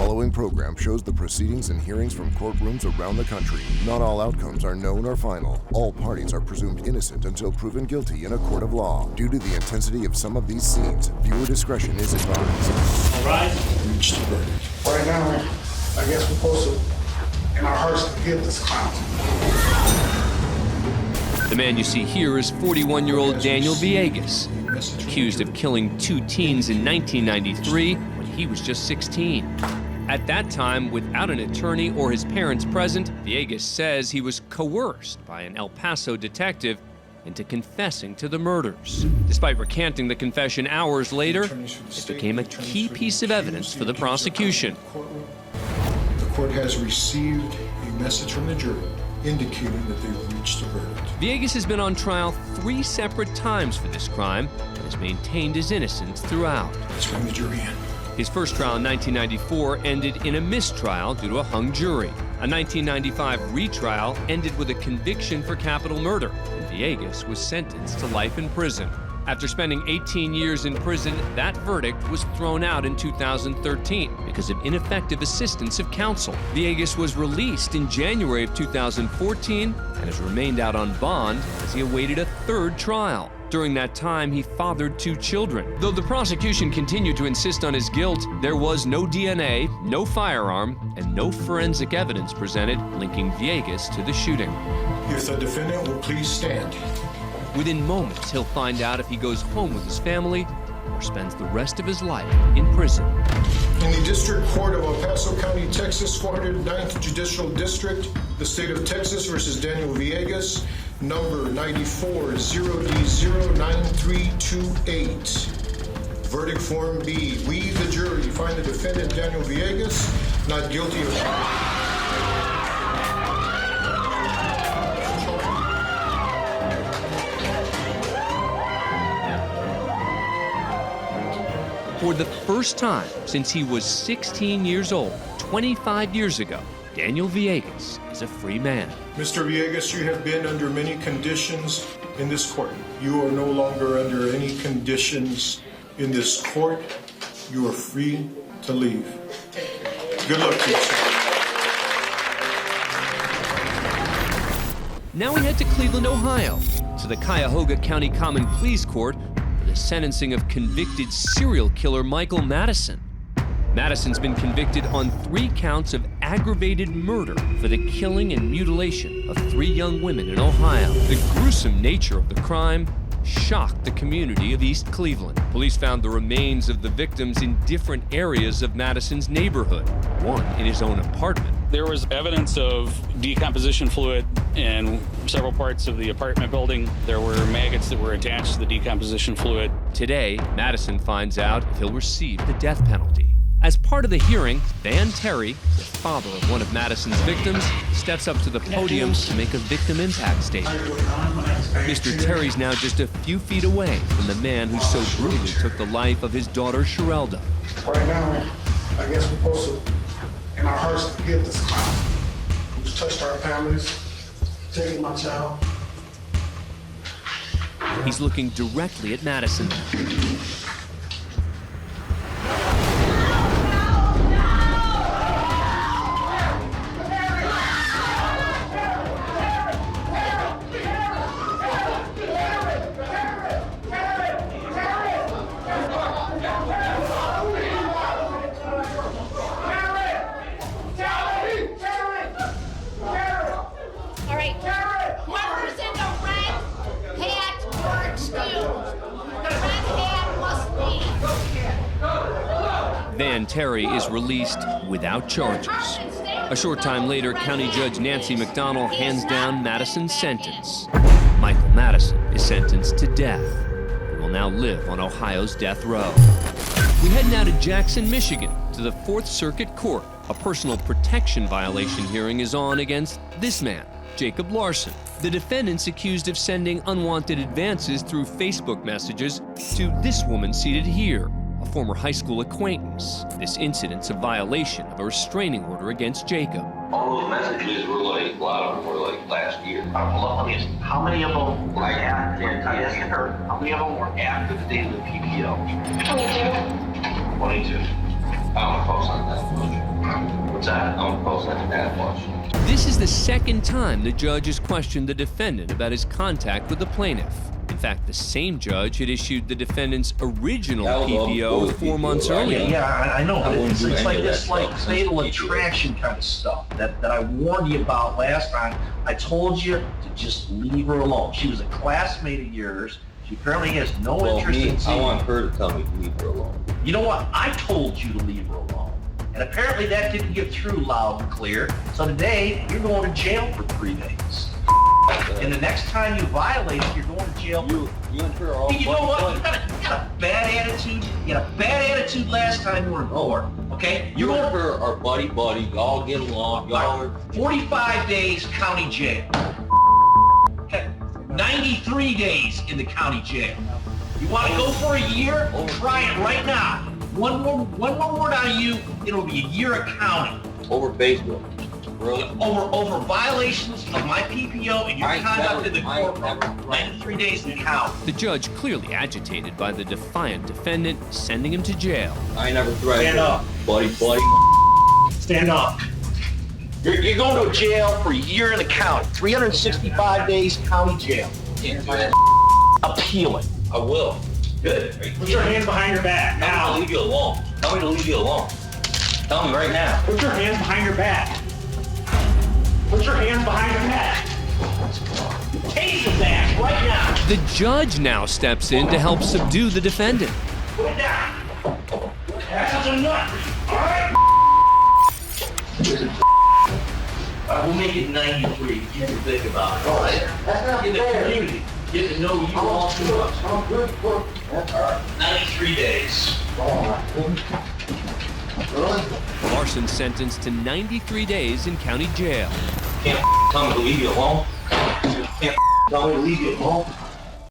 following program shows the proceedings and hearings from courtrooms around the country. Not all outcomes are known or final. All parties are presumed innocent until proven guilty in a court of law. Due to the intensity of some of these scenes, viewer discretion is advised. All right. Reached the verdict. Right now, I guess we're supposed to, in our hearts, forgive this clown. The man you see here is 41-year-old Daniel Villegas, accused of killing 2 teens in 1993 when he was just 16. At that time, without an attorney or his parents present, Villegas says he was coerced by an El Paso detective into confessing to the murders. Despite recanting the confession hours later, it became a key piece of evidence for the prosecution. The court has received a message from the jury indicating that they've reached a verdict. Villegas has been on trial 3 separate times for this crime and has maintained his innocence throughout. Let's bring the jury in. His first trial in 1994 ended in a mistrial due to a hung jury. A 1995 retrial ended with a conviction for capital murder, and Villegas was sentenced to life in prison. After spending 18 years in prison, that verdict was thrown out in 2013 because of ineffective assistance of counsel. Villegas was released in January of 2014 and has remained out on bond as he awaited a 3rd trial. During that time, he fathered 2 children. Though the prosecution continued to insist on his guilt, there was no DNA, no firearm, and no forensic evidence presented linking Villegas to the shooting. If the defendant will please stand. Within moments, he'll find out if he goes home with his family or spends the rest of his life in prison. In the District Court of El Paso County, Texas, 409th Judicial District, the state of Texas versus Daniel Villegas, number 94-0D09328. Verdict Form B. We, the jury, find the defendant, Daniel Villegas, not guilty of... For the first time since he was 16 years old, 25 years ago, Daniel Villegas is a free man. Mr. Villegas, you have been under many conditions in this court. You are no longer under any conditions in this court. You are free to leave. Good luck to you, sir. Now we head to Cleveland, Ohio, to the Cuyahoga County Common Pleas Court for the sentencing of convicted serial killer Michael Madison. Madison's been convicted on 3 counts of aggravated murder for the killing and mutilation of 3 young women in Ohio. The gruesome nature of the crime shocked the community of East Cleveland. Police found the remains of the victims in different areas of Madison's neighborhood, one in his own apartment. There was evidence of decomposition fluid in several parts of the apartment building. There were maggots that were attached to the decomposition fluid. Today, Madison finds out if he'll receive the death penalty. As part of the hearing, Dan Terry, the father of one of Madison's victims, steps up to the podium to make a victim impact statement. Mr. Terry's now just a few feet away from the man who so brutally took the life of his daughter, Sherelda. Right now, I guess we're supposed to, in our hearts, forgive this clown who's touched our families, taken my child. He's looking directly at Madison. Dan Terry is released without charges. A short time later, County Judge Nancy McDonald hands down Madison's sentence. Michael Madison is sentenced to death. He will now live on Ohio's death row. We head now to Jackson, Michigan, to the 4th Circuit Court. A personal protection violation hearing is on against this man, Jacob Larson. The defendant's accused of sending unwanted advances through Facebook messages to this woman seated here, a former high school acquaintance. This incident's a violation of a restraining order against Jacob. All those messages were like, a lot of them were like last year. Let me ask you, how many of them were Like, after how many of them were after the date of the PPO. 22? 22. I don't want to post on that. What's that? I'm posting that much. This is the second time the judge has questioned the defendant about his contact with the plaintiff. In fact, the same judge had issued the defendant's original PPO 4 months earlier. Yeah, I know. I wouldn't It's do like any of this that like stuff. fatal attraction kind of stuff that I warned you about last time. I told you to just leave her alone. She was a classmate of yours. She apparently has no interest in I seeing want her to tell me to leave her alone. You know what? I told you to leave her alone. And apparently that didn't get through loud and clear. So today, you're going to jail for 3 days. And the next time you violate it, you're going to jail. You and her are all You know what? You got a bad attitude. You had a bad attitude last time you were in court. Okay? You and her are buddy. Y'all get along. Y'all are 45 days county jail. Okay? 93 days in the county jail. You want to go for a year? Try it right now. One more word out of you, it'll be a year of county. over Facebook. Really? Over violations of my PPO and your conduct in the courtroom. 93 days in count. The judge, clearly agitated by the defiant defendant, sending him to jail. I never threatened Stand her. up. Buddy. Stand up. You're going to jail for a year in the county. 365 days county jail. Appeal it. I will. Good. Put your hands behind your back Tell me to leave you alone. Tell me to leave you alone. Tell me right now. Put your hands behind your back. Put your hands behind your back. Take his ass right now. The judge now steps in to help subdue the defendant. Put it down. That's enough. All right. We'll make it 93. You can think about it. All right. That's not in the community. Get to know you all too much. I'm good for 93 days. Larson sentenced to 93 days in county jail. Can't tell me to leave you alone. Can't Tell me to leave you alone.